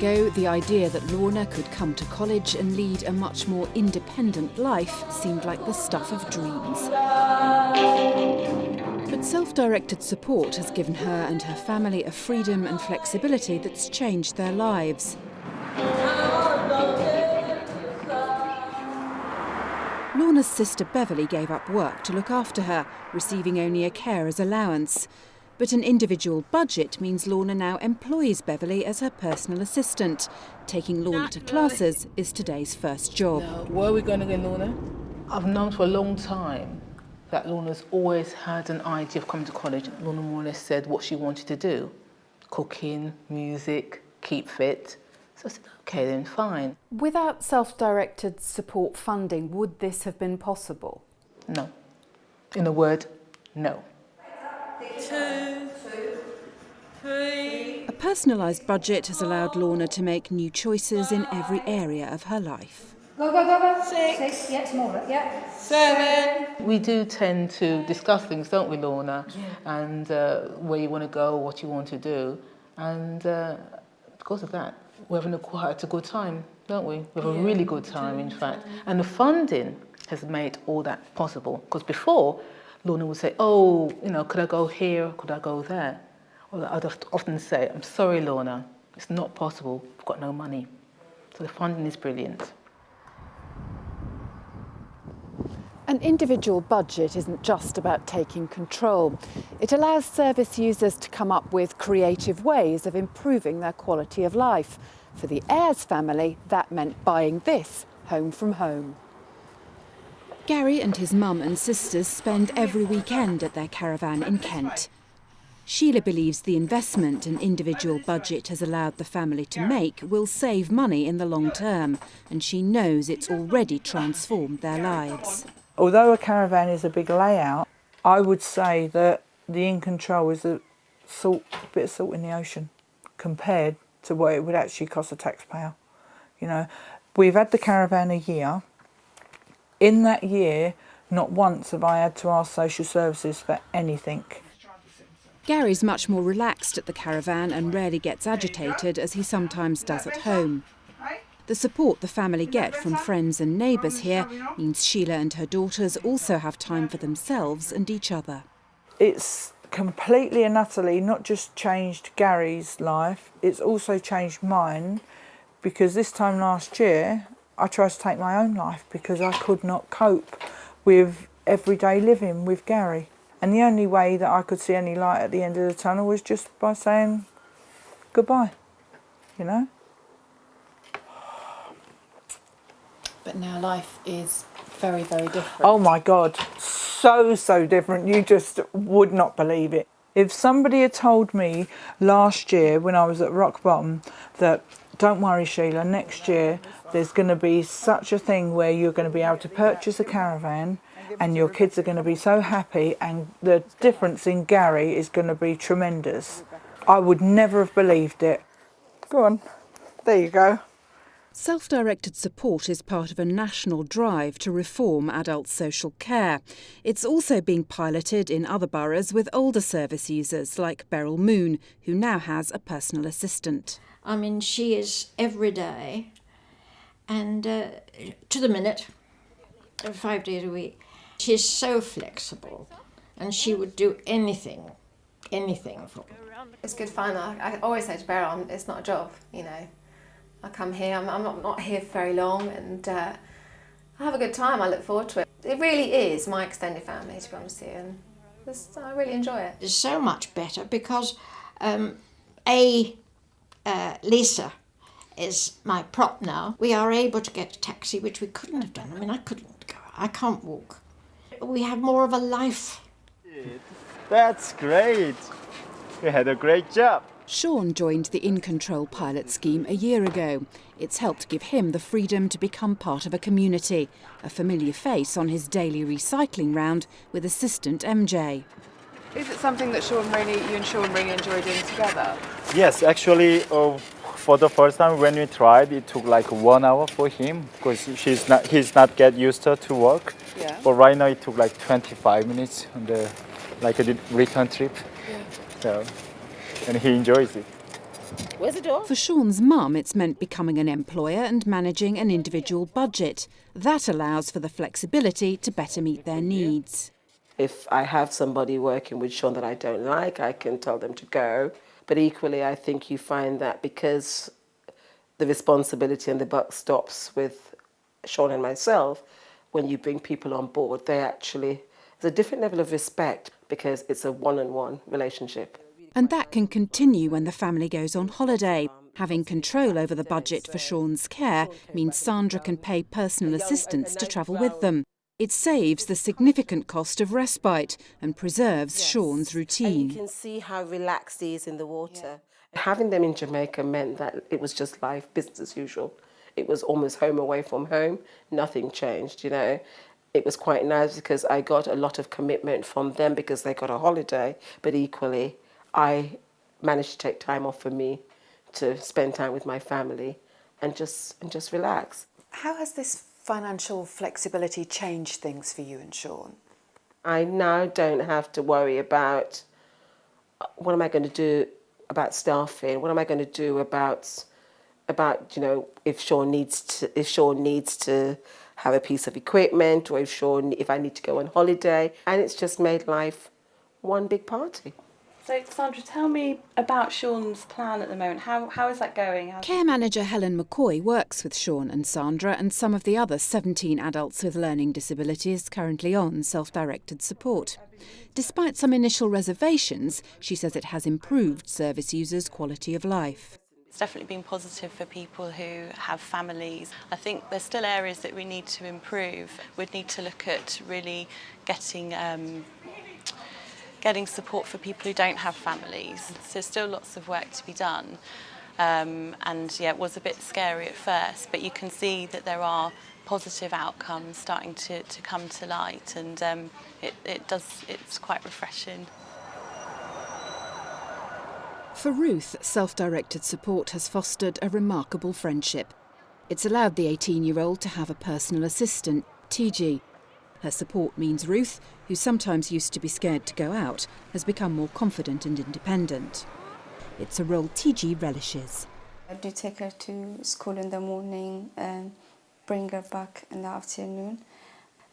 ago, the idea that Lorna could come to college and lead a much more independent life seemed like the stuff of dreams. But self-directed support has given her and her family a freedom and flexibility that's changed their lives. Lorna's sister Beverly gave up work to look after her, receiving only a carer's allowance. But an individual budget means Lorna now employs Beverly as her personal assistant. Taking Lorna to classes is today's first job. Now, where are we going again, Lorna? I've known for a long time that Lorna's always had an idea of coming to college. Lorna more or less said what she wanted to do. Cooking, music, keep fit. So I said, okay then, fine. Without self-directed support funding, would this have been possible? No. In a word, no. 2, 3. A personalised budget has allowed Lorna to make new choices in every area of her life. Go, go, go, go. 6. Yeah, smaller, yeah. 7. We do tend to discuss things, don't we, Lorna? Yeah. And where you want to go, what you want to do. And because of that, we're having quite a good time, don't we? We have a really good time, in fact. And the funding has made all that possible. Because before, Lorna would say, oh, you know, could I go here, could I go there? Or I'd often say, I'm sorry, Lorna, it's not possible, I've got no money. So the funding is brilliant. An individual budget isn't just about taking control. It allows service users to come up with creative ways of improving their quality of life. For the Ayres family, that meant buying this home from home. Gary and his mum and sisters spend every weekend at their caravan in Kent. Sheila believes the investment an individual budget has allowed the family to make will save money in the long term, and she knows it's already transformed their lives. Although a caravan is a big layout, I would say that the In Control is a bit of salt in the ocean compared to what it would actually cost a taxpayer. You know, we've had the caravan a year. In that year, not once have I had to ask social services for anything. Gary's much more relaxed at the caravan and rarely gets agitated as he sometimes does at home. The support the family get from friends and neighbours here means Sheila and her daughters also have time for themselves and each other. It's completely and utterly not just changed Gary's life, it's also changed mine, because this time last year I tried to take my own life because I could not cope with everyday living with Gary. And the only way that I could see any light at the end of the tunnel was just by saying goodbye, you know? But now life is very, very different. Oh my God, so different. You just would not believe it. If somebody had told me last year when I was at rock bottom that, don't worry Sheila, next year there's going to be such a thing where you're going to be able to purchase a caravan and your kids are going to be so happy and the difference in Gary is going to be tremendous, I would never have believed it. Go on, there you go. Self-directed support is part of a national drive to reform adult social care. It's also being piloted in other boroughs with older service users like Beryl Moon, who now has a personal assistant. I mean, she is every day and to the minute, 5 days a week. She's so flexible and she would do anything for me. It's good fun. I always say to Beryl, it's not a job, you know. I come here, I'm not here for very long, and I have a good time. I look forward to it. It really is my extended family, to be honest with you, and I really enjoy it. It's so much better because Lisa is my prop now. We are able to get a taxi, which we couldn't have done. I mean, I couldn't go. I can't walk. We have more of a life. That's great. You had a great job. Sean joined the In Control pilot scheme a year ago. It's helped give him the freedom to become part of a community, a familiar face on his daily recycling round with assistant MJ. Is it something that you and Sean really enjoy doing together? Yes, actually, for the first time when we tried, it took like 1 hour for him because he's not get used to work. Yeah. But right now it took like 25 minutes on the return trip. Yeah. So, and he enjoys it. Where's the door? For Sean's mum, it's meant becoming an employer and managing an individual budget. That allows for the flexibility to better meet their needs. If I have somebody working with Sean that I don't like, I can tell them to go. But equally, I think you find that because the responsibility and the buck stops with Sean and myself, when you bring people on board, there's a different level of respect because it's a one-on-one relationship. And that can continue when the family goes on holiday. Having control over the budget for Sean's care means Sandra can pay personal assistants to travel with them. It saves the significant cost of respite and preserves Sean's routine. And you can see how relaxed he is in the water. Having them in Jamaica meant that it was just life, business as usual. It was almost home away from home. Nothing changed, you know. It was quite nice because I got a lot of commitment from them because they got a holiday, but equally I managed to take time off for me to spend time with my family and just relax. How has this financial flexibility changed things for you and Sean? I now don't have to worry about what am I going to do about staffing, what am I going to do about if Sean needs to have a piece of equipment, or if I need to go on holiday, and it's just made life one big party. So, Sandra, tell me about Sean's plan at the moment. How is that going? Care manager Helen McCoy works with Sean and Sandra and some of the other 17 adults with learning disabilities currently on self-directed support. Despite some initial reservations, she says it has improved service users' quality of life. It's definitely been positive for people who have families. I think there's still areas that we need to improve. We'd need to look at really getting support for people who don't have families. So there's still lots of work to be done. It was a bit scary at first, but you can see that there are positive outcomes starting to come to light, and it's quite refreshing. For Ruth, self-directed support has fostered a remarkable friendship. It's allowed the 18-year-old to have a personal assistant, TG. Her support means Ruth, who sometimes used to be scared to go out, has become more confident and independent. It's a role TG relishes. I do take her to school in the morning and bring her back in the afternoon.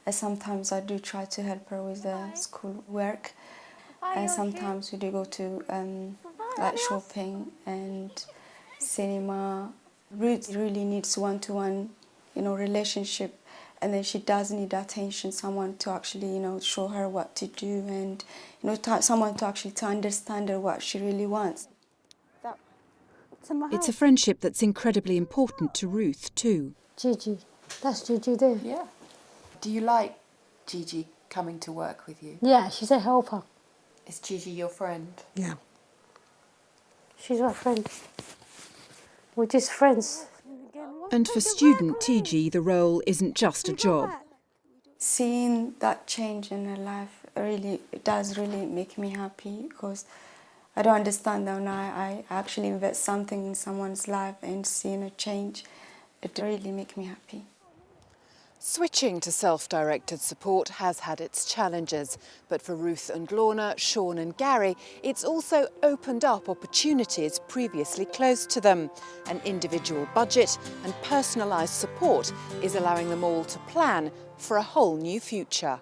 And sometimes I do try to help her with the school work. And sometimes we do go to like shopping and cinema. Ruth really needs one-to-one, relationship. And then she does need attention, someone to actually, show her what to do, and, someone to actually to understand her what she really wants. It's a friendship that's incredibly important to Ruth too. Gigi, that's Gigi there. Yeah. Do you like Gigi coming to work with you? Yeah, she's a helper. Is Gigi your friend? Yeah. She's my friend. We're just friends. And for student TG, the role isn't just a job. Seeing that change in her life does really make me happy, because I don't understand how now I actually invest something in someone's life and seeing a change. It really makes me happy. Switching to self-directed support has had its challenges, but for Ruth and Lorna, Sean and Gary, it's also opened up opportunities previously closed to them. An individual budget and personalised support is allowing them all to plan for a whole new future.